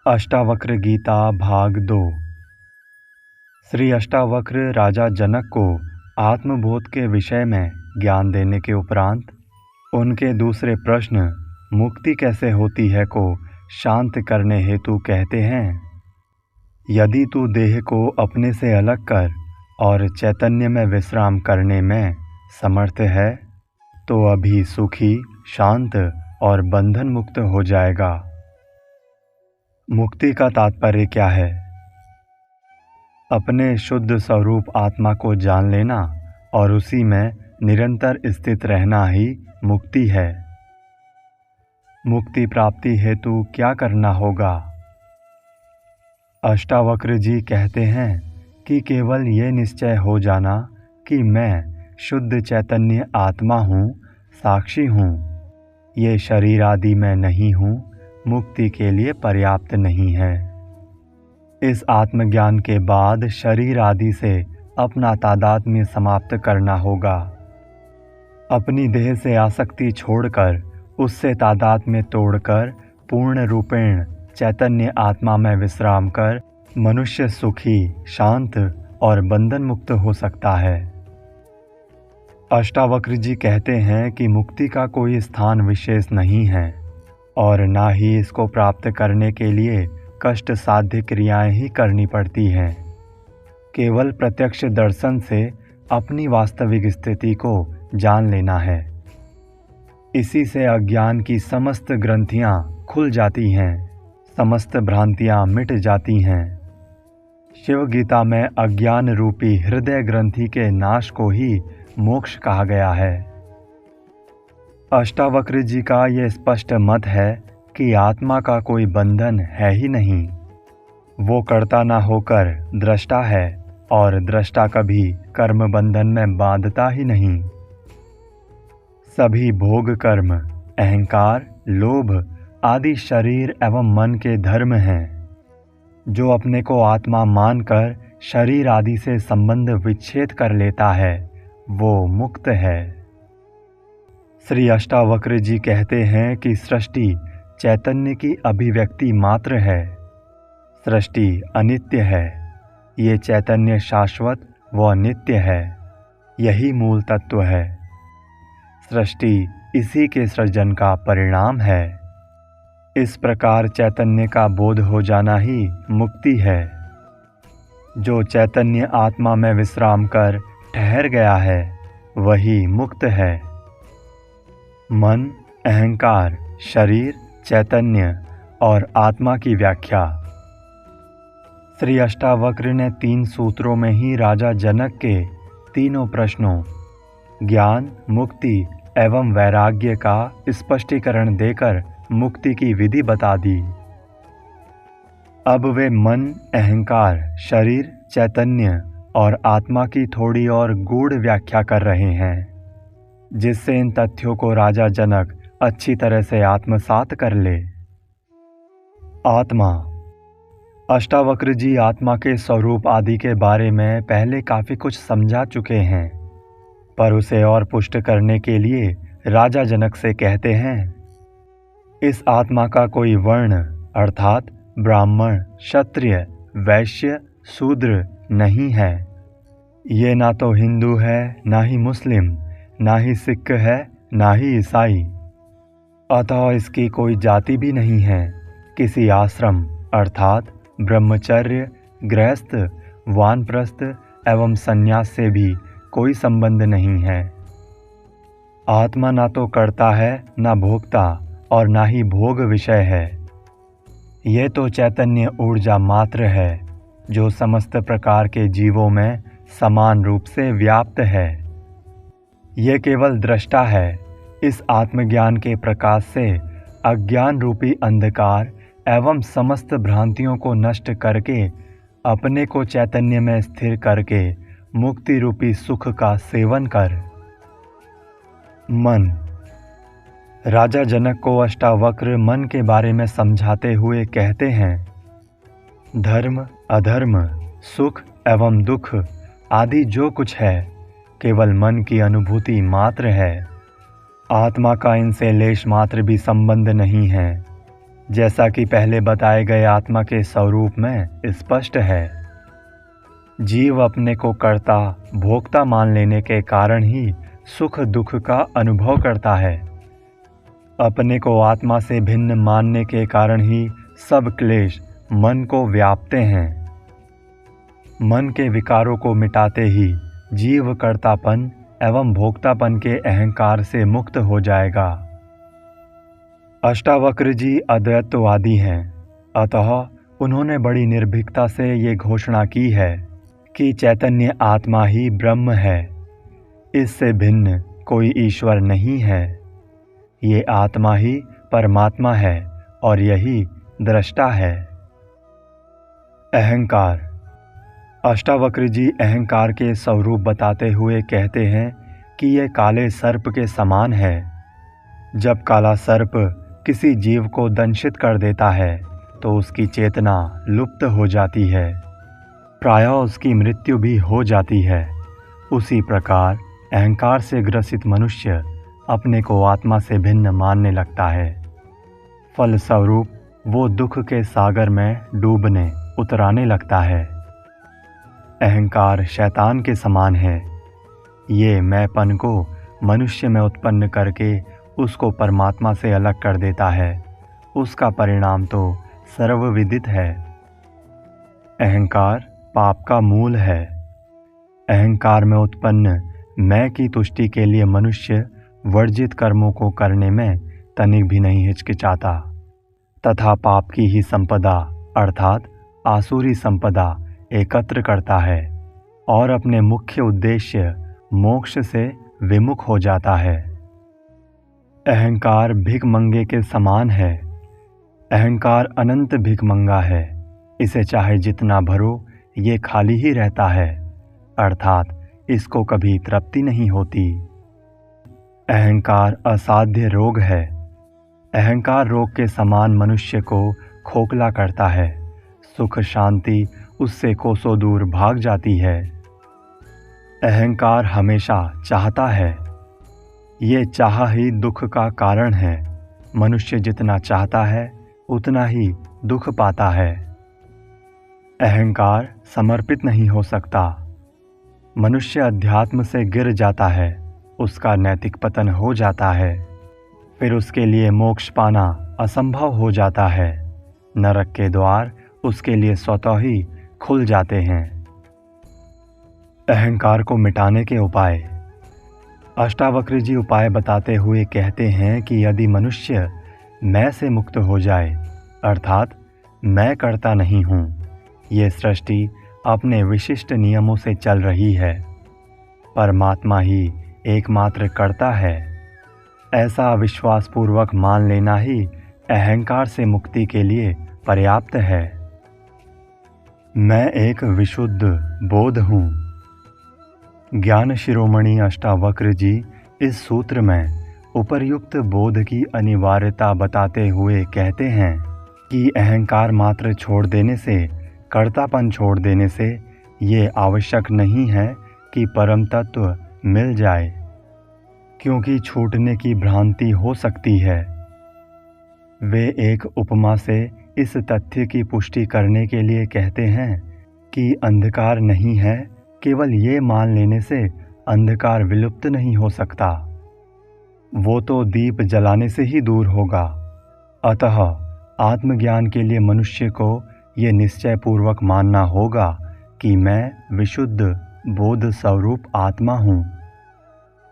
अष्टावक्र गीता भाग 2। श्री अष्टावक्र राजा जनक को आत्मबोध के विषय में ज्ञान देने के उपरांत उनके दूसरे प्रश्न मुक्ति कैसे होती है को शांत करने हेतु कहते हैं। यदि तू देह को अपने से अलग कर और चैतन्य में विश्राम करने में समर्थ है तो अभी सुखी, शांत और बंधन मुक्त हो जाएगा। मुक्ति का तात्पर्य क्या है? अपने शुद्ध स्वरूप आत्मा को जान लेना और उसी में निरंतर स्थित रहना ही मुक्ति है। मुक्ति प्राप्ति हेतु क्या करना होगा? अष्टावक्र जी कहते हैं कि केवल ये निश्चय हो जाना कि मैं शुद्ध चैतन्य आत्मा हूँ, साक्षी हूँ, ये शरीर आदि में नहीं हूँ, मुक्ति के लिए पर्याप्त नहीं है। इस आत्मज्ञान के बाद शरीर आदि से अपना तादात्म्य समाप्त करना होगा। अपनी देह से आसक्ति छोड़कर उससे तादात्म्य तोड़कर पूर्ण रूपेण चैतन्य आत्मा में विश्राम कर मनुष्य सुखी, शांत और बंधन मुक्त हो सकता है। अष्टावक्र जी कहते हैं कि मुक्ति का कोई स्थान विशेष नहीं है और ना ही इसको प्राप्त करने के लिए कष्ट साध्य क्रियाएं ही करनी पड़ती हैं। केवल प्रत्यक्ष दर्शन से अपनी वास्तविक स्थिति को जान लेना है। इसी से अज्ञान की समस्त ग्रंथियां खुल जाती हैं, समस्त भ्रांतियां मिट जाती हैं। शिव गीता में अज्ञान रूपी हृदय ग्रंथि के नाश को ही मोक्ष कहा गया है। अष्टावक्र जी का यह स्पष्ट मत है कि आत्मा का कोई बंधन है ही नहीं। वो कर्ता ना होकर दृष्टा है और दृष्टा कभी कर्म बंधन में बांधता ही नहीं। सभी भोग कर्म, अहंकार, लोभ आदि शरीर एवं मन के धर्म हैं। जो अपने को आत्मा मानकर शरीर आदि से संबंध विच्छेद कर लेता है वो मुक्त है। श्री अष्टावक्र जी कहते हैं कि सृष्टि चैतन्य की अभिव्यक्ति मात्र है। सृष्टि अनित्य है, ये चैतन्य शाश्वत व नित्य है। यही मूल तत्व है। सृष्टि इसी के सृजन का परिणाम है। इस प्रकार चैतन्य का बोध हो जाना ही मुक्ति है। जो चैतन्य आत्मा में विश्राम कर ठहर गया है वही मुक्त है। मन, अहंकार, शरीर, चैतन्य और आत्मा की व्याख्या। श्री अष्टावक्र ने 3 सूत्रों में ही राजा जनक के तीनों प्रश्नों ज्ञान, मुक्ति एवं वैराग्य का स्पष्टीकरण देकर मुक्ति की विधि बता दी। अब वे मन, अहंकार, शरीर, चैतन्य और आत्मा की थोड़ी और गूढ़ व्याख्या कर रहे हैं, जिससे इन तथ्यों को राजा जनक अच्छी तरह से आत्मसात कर ले। आत्मा। अष्टावक्र जी आत्मा के स्वरूप आदि के बारे में पहले काफी कुछ समझा चुके हैं, पर उसे और पुष्ट करने के लिए राजा जनक से कहते हैं, इस आत्मा का कोई वर्ण अर्थात ब्राह्मण, क्षत्रिय, वैश्य, शूद्र नहीं है। ये ना तो हिंदू है, ना ही मुस्लिम, ना ही सिख है, ना ही ईसाई। अतः इसकी कोई जाति भी नहीं है। किसी आश्रम अर्थात ब्रह्मचर्य, गृहस्थ, वानप्रस्थ एवं संन्यास से भी कोई संबंध नहीं है। आत्मा ना तो कर्ता है, ना भोक्ता और ना ही भोग विषय है। ये तो चैतन्य ऊर्जा मात्र है जो समस्त प्रकार के जीवों में समान रूप से व्याप्त है। ये केवल दृष्टा है। इस आत्मज्ञान के प्रकाश से अज्ञान रूपी अंधकार एवं समस्त भ्रांतियों को नष्ट करके अपने को चैतन्य में स्थिर करके मुक्ति रूपी सुख का सेवन कर। मन। राजा जनक को अष्टावक्र मन के बारे में समझाते हुए कहते हैं, धर्म, अधर्म, सुख एवं दुख आदि जो कुछ है केवल मन की अनुभूति मात्र है। आत्मा का इनसे लेश मात्र भी संबंध नहीं है। जैसा कि पहले बताए गए आत्मा के स्वरूप में स्पष्ट है। जीव अपने को कर्ता भोक्ता मान लेने के कारण ही सुख दुख का अनुभव करता है। अपने को आत्मा से भिन्न मानने के कारण ही सब क्लेश मन को व्यापते हैं। मन के विकारों को मिटाते ही जीव कर्तापन एवं भोक्तापन के अहंकार से मुक्त हो जाएगा। अष्टावक्र जी अद्वैतवादी हैं, अतः उन्होंने बड़ी निर्भीकता से ये घोषणा की है कि चैतन्य आत्मा ही ब्रह्म है, इससे भिन्न कोई ईश्वर नहीं है। ये आत्मा ही परमात्मा है और यही दृष्टा है। अहंकार। अष्टावक्र जी अहंकार के स्वरूप बताते हुए कहते हैं कि यह काले सर्प के समान है। जब काला सर्प किसी जीव को दंशित कर देता है तो उसकी चेतना लुप्त हो जाती है, प्रायः उसकी मृत्यु भी हो जाती है। उसी प्रकार अहंकार से ग्रसित मनुष्य अपने को आत्मा से भिन्न मानने लगता है। फलस्वरूप वो दुख के सागर में डूबने उतराने लगता है। अहंकार शैतान के समान है। ये मैंपन को मनुष्य में उत्पन्न करके उसको परमात्मा से अलग कर देता है। उसका परिणाम तो सर्वविदित है। अहंकार पाप का मूल है। अहंकार में उत्पन्न मैं की तुष्टि के लिए मनुष्य वर्जित कर्मों को करने में तनिक भी नहीं हिचकिचाता तथा पाप की ही संपदा अर्थात आसुरी संपदा एकत्र करता है और अपने मुख्य उद्देश्य मोक्ष से विमुख हो जाता है। अहंकार भिखमंगे के समान है। अहंकार अनंत भिखमंगा है। इसे चाहे जितना भरो ये खाली ही रहता है, अर्थात इसको कभी तृप्ति नहीं होती। अहंकार असाध्य रोग है। अहंकार रोग के समान मनुष्य को खोखला करता है। सुख शांति उससे कोसों दूर भाग जाती है। अहंकार हमेशा चाहता है। ये चाह ही दुख का कारण है। मनुष्य जितना चाहता है उतना ही दुख पाता है। अहंकार समर्पित नहीं हो सकता। मनुष्य अध्यात्म से गिर जाता है, उसका नैतिक पतन हो जाता है। फिर उसके लिए मोक्ष पाना असंभव हो जाता है। नरक के द्वार उसके लिए स्वतः ही खुल जाते हैं। अहंकार को मिटाने के उपाय। अष्टावक्र जी उपाय बताते हुए कहते हैं कि यदि मनुष्य मैं से मुक्त हो जाए, अर्थात मैं करता नहीं हूँ, ये सृष्टि अपने विशिष्ट नियमों से चल रही है, परमात्मा ही एकमात्र करता है, ऐसा विश्वासपूर्वक मान लेना ही अहंकार से मुक्ति के लिए पर्याप्त है। मैं एक विशुद्ध बोध हूँ। ज्ञान शिरोमणि अष्टावक्र जी इस सूत्र में उपर्युक्त बोध की अनिवार्यता बताते हुए कहते हैं कि अहंकार मात्र छोड़ देने से, कर्तापन छोड़ देने से ये आवश्यक नहीं है कि परम तत्व मिल जाए, क्योंकि छूटने की भ्रांति हो सकती है। वे एक उपमा से इस तथ्य की पुष्टि करने के लिए कहते हैं कि अंधकार नहीं है, केवल ये मान लेने से अंधकार विलुप्त नहीं हो सकता, वो तो दीप जलाने से ही दूर होगा। अतः आत्मज्ञान के लिए मनुष्य को ये निश्चय पूर्वक मानना होगा कि मैं विशुद्ध बोध स्वरूप आत्मा हूँ।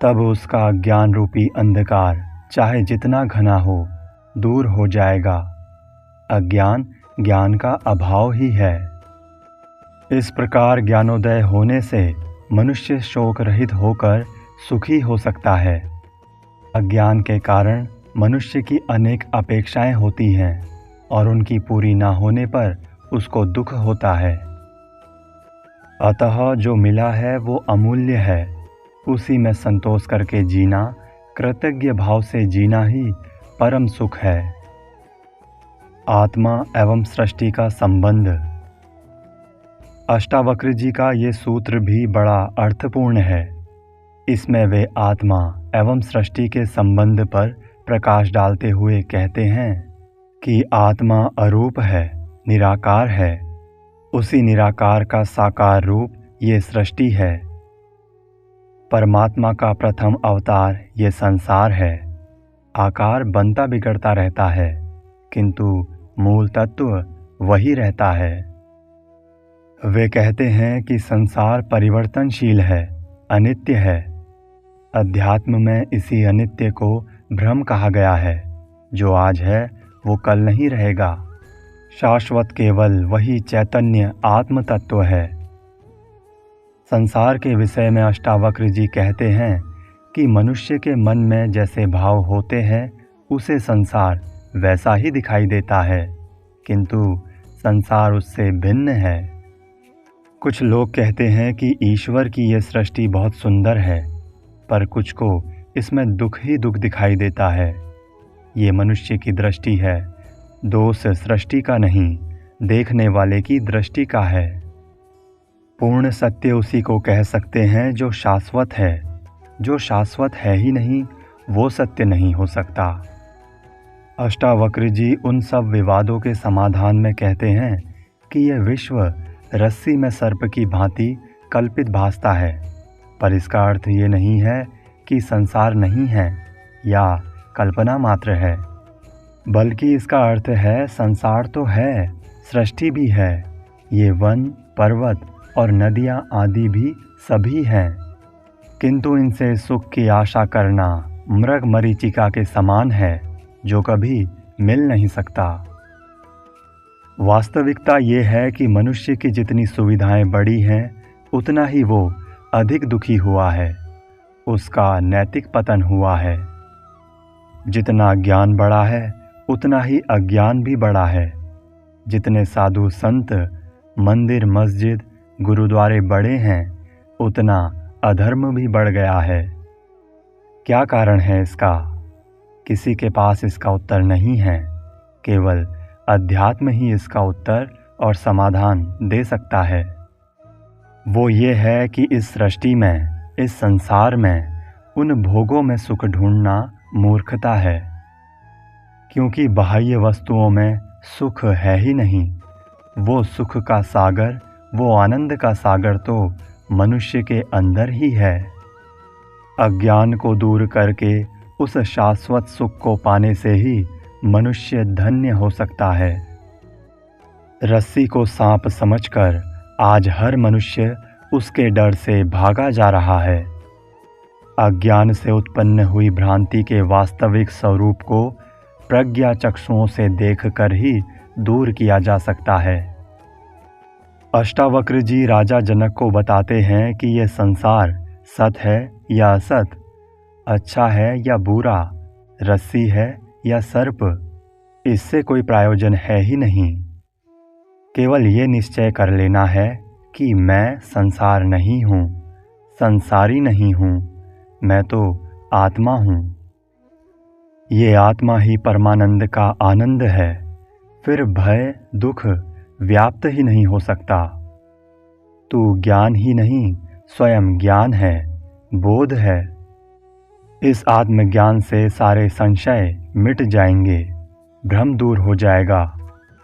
तब उसका ज्ञान रूपी अंधकार चाहे जितना घना हो दूर हो जाएगा। अज्ञान ज्ञान का अभाव ही है। इस प्रकार ज्ञानोदय होने से मनुष्य शोक रहित होकर सुखी हो सकता है। अज्ञान के कारण मनुष्य की अनेक अपेक्षाएं होती हैं और उनकी पूरी ना होने पर उसको दुख होता है। अतः जो मिला है वो अमूल्य है, उसी में संतोष करके जीना, कृतज्ञ भाव से जीना ही परम सुख है। आत्मा एवं सृष्टि का संबंध। अष्टावक्र जी का ये सूत्र भी बड़ा अर्थपूर्ण है। इसमें वे आत्मा एवं सृष्टि के संबंध पर प्रकाश डालते हुए कहते हैं कि आत्मा अरूप है, निराकार है। उसी निराकार का साकार रूप ये सृष्टि है। परमात्मा का प्रथम अवतार ये संसार है। आकार बनता बिगड़ता रहता है, किंतु मूल तत्व वही रहता है। वे कहते हैं कि संसार परिवर्तनशील है, अनित्य है। अध्यात्म में इसी अनित्य को भ्रम कहा गया है। जो आज है वो कल नहीं रहेगा। शाश्वत केवल वही चैतन्य आत्म तत्व है। संसार के विषय में अष्टावक्र जी कहते हैं कि मनुष्य के मन में जैसे भाव होते हैं उसे संसार वैसा ही दिखाई देता है, किंतु संसार उससे भिन्न है। कुछ लोग कहते हैं कि ईश्वर की ये सृष्टि बहुत सुंदर है, पर कुछ को इसमें दुख ही दुख दिखाई देता है। ये मनुष्य की दृष्टि है, दोष सृष्टि का नहीं, देखने वाले की दृष्टि का है। पूर्ण सत्य उसी को कह सकते हैं जो शाश्वत है। जो शाश्वत है ही नहीं, वो सत्य नहीं हो सकता। अष्टावक्र जी उन सब विवादों के समाधान में कहते हैं कि यह विश्व रस्सी में सर्प की भांति कल्पित भासता है, पर इसका अर्थ ये नहीं है कि संसार नहीं है या कल्पना मात्र है, बल्कि इसका अर्थ है संसार तो है, सृष्टि भी है। ये वन, पर्वत और नदियाँ आदि भी सभी हैं, किंतु इनसे सुख की आशा करना मृग मरीचिका के समान है, जो कभी मिल नहीं सकता। वास्तविकता ये है कि मनुष्य की जितनी सुविधाएं बढ़ी हैं, उतना ही वो अधिक दुखी हुआ है, उसका नैतिक पतन हुआ है। जितना ज्ञान बढ़ा है, उतना ही अज्ञान भी बढ़ा है। जितने साधु संत, मंदिर, मस्जिद, गुरुद्वारे बड़े हैं, उतना अधर्म भी बढ़ गया है। क्या कारण है इसका? किसी के पास इसका उत्तर नहीं है। केवल अध्यात्म ही इसका उत्तर और समाधान दे सकता है। वो ये है कि इस सृष्टि में, इस संसार में उन भोगों में सुख ढूंढना मूर्खता है, क्योंकि बाह्य वस्तुओं में सुख है ही नहीं। वो सुख का सागर, वो आनंद का सागर तो मनुष्य के अंदर ही है। अज्ञान को दूर करके उस शाश्वत सुख को पाने से ही मनुष्य धन्य हो सकता है। रस्सी को सांप समझकर आज हर मनुष्य उसके डर से भागा जा रहा है। अज्ञान से उत्पन्न हुई भ्रांति के वास्तविक स्वरूप को प्रज्ञा चक्षुओं से देखकर ही दूर किया जा सकता है। अष्टावक्र जी राजा जनक को बताते हैं कि यह संसार सत है या असत, अच्छा है या बुरा, रस्सी है या सर्प, इससे कोई प्रयोजन है ही नहीं। केवल ये निश्चय कर लेना है कि मैं संसार नहीं हूँ, संसारी नहीं हूँ, मैं तो आत्मा हूँ। ये आत्मा ही परमानंद का आनंद है। फिर भय, दुख व्याप्त ही नहीं हो सकता। तू ज्ञान ही नहीं, स्वयं ज्ञान है, बोध है। इस आत्मज्ञान से सारे संशय मिट जाएंगे, भ्रम दूर हो जाएगा।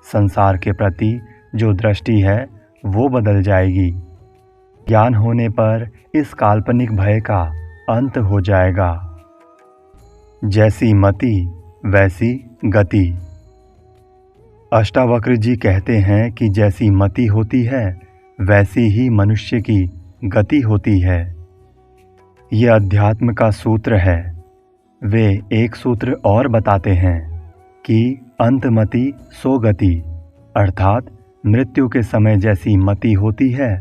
संसार के प्रति जो दृष्टि है वो बदल जाएगी। ज्ञान होने पर इस काल्पनिक भय का अंत हो जाएगा। जैसी मति वैसी गति। अष्टावक्र जी कहते हैं कि जैसी मति होती है वैसी ही मनुष्य की गति होती है। यह अध्यात्म का सूत्र है। वे एक सूत्र और बताते हैं कि अंतमति सो गति, अर्थात मृत्यु के समय जैसी मति होती है,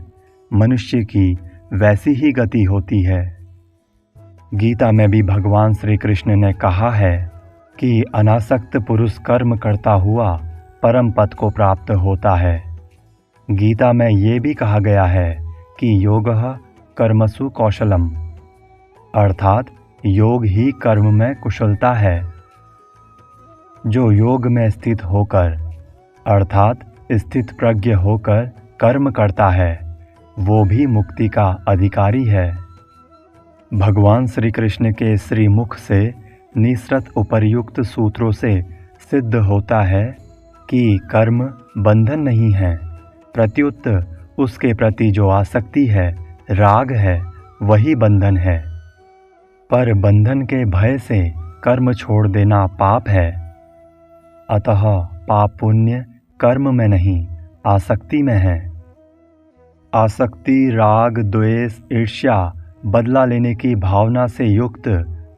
मनुष्य की वैसी ही गति होती है। गीता में भी भगवान श्री कृष्ण ने कहा है कि अनासक्त पुरुष कर्म करता हुआ परम पद को प्राप्त होता है। गीता में ये भी कहा गया है कि योगः कर्मसु कौशलम, अर्थात योग ही कर्म में कुशलता है। जो योग में स्थित होकर, अर्थात स्थित प्रज्ञ होकर कर्म करता है, वो भी मुक्ति का अधिकारी है। भगवान श्री कृष्ण के श्रीमुख से निसृत उपर्युक्त सूत्रों से सिद्ध होता है कि कर्म बंधन नहीं है, प्रत्युत उसके प्रति जो आसक्ति है, राग है, वही बंधन है। पर बंधन के भय से कर्म छोड़ देना पाप है। अतः पाप पुण्य कर्म में नहीं, आसक्ति में है। आसक्ति, राग, द्वेष, ईर्ष्या, बदला लेने की भावना से युक्त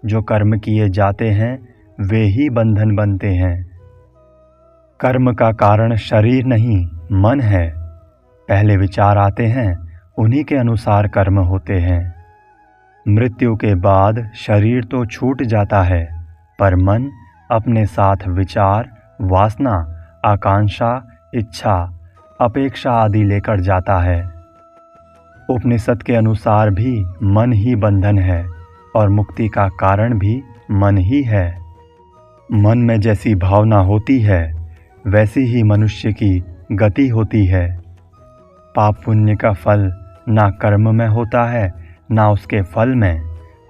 जो कर्म किए जाते हैं, वे ही बंधन बनते हैं। कर्म का कारण शरीर नहीं, मन है। पहले विचार आते हैं, उन्हीं के अनुसार कर्म होते हैं। मृत्यु के बाद शरीर तो छूट जाता है, पर मन अपने साथ विचार, वासना, आकांक्षा, इच्छा, अपेक्षा आदि लेकर जाता है। उपनिषद के अनुसार भी मन ही बंधन है और मुक्ति का कारण भी मन ही है। मन में जैसी भावना होती है, वैसी ही मनुष्य की गति होती है। पाप पुण्य का फल ना कर्म में होता है, ना उसके फल में,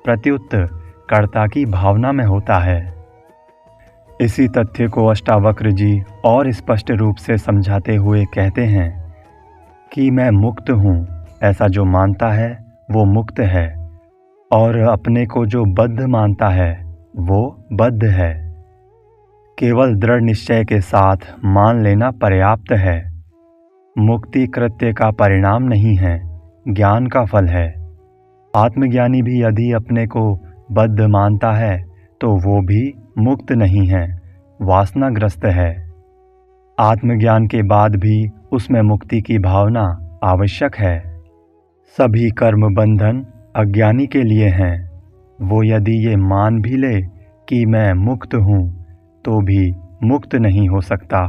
प्रत्युत कर्ता की भावना में होता है। इसी तथ्य को अष्टावक्र जी और स्पष्ट रूप से समझाते हुए कहते हैं कि मैं मुक्त हूँ, ऐसा जो मानता है वो मुक्त है, और अपने को जो बद्ध मानता है वो बद्ध है। केवल दृढ़ निश्चय के साथ मान लेना पर्याप्त है। मुक्ति कृत्य का परिणाम नहीं है, ज्ञान का फल है। आत्मज्ञानी भी यदि अपने को बद्ध मानता है तो वो भी मुक्त नहीं है, वासनाग्रस्त है। आत्मज्ञान के बाद भी उसमें मुक्ति की भावना आवश्यक है। सभी कर्म बंधन अज्ञानी के लिए हैं। वो यदि ये मान भी ले कि मैं मुक्त हूँ, तो भी मुक्त नहीं हो सकता।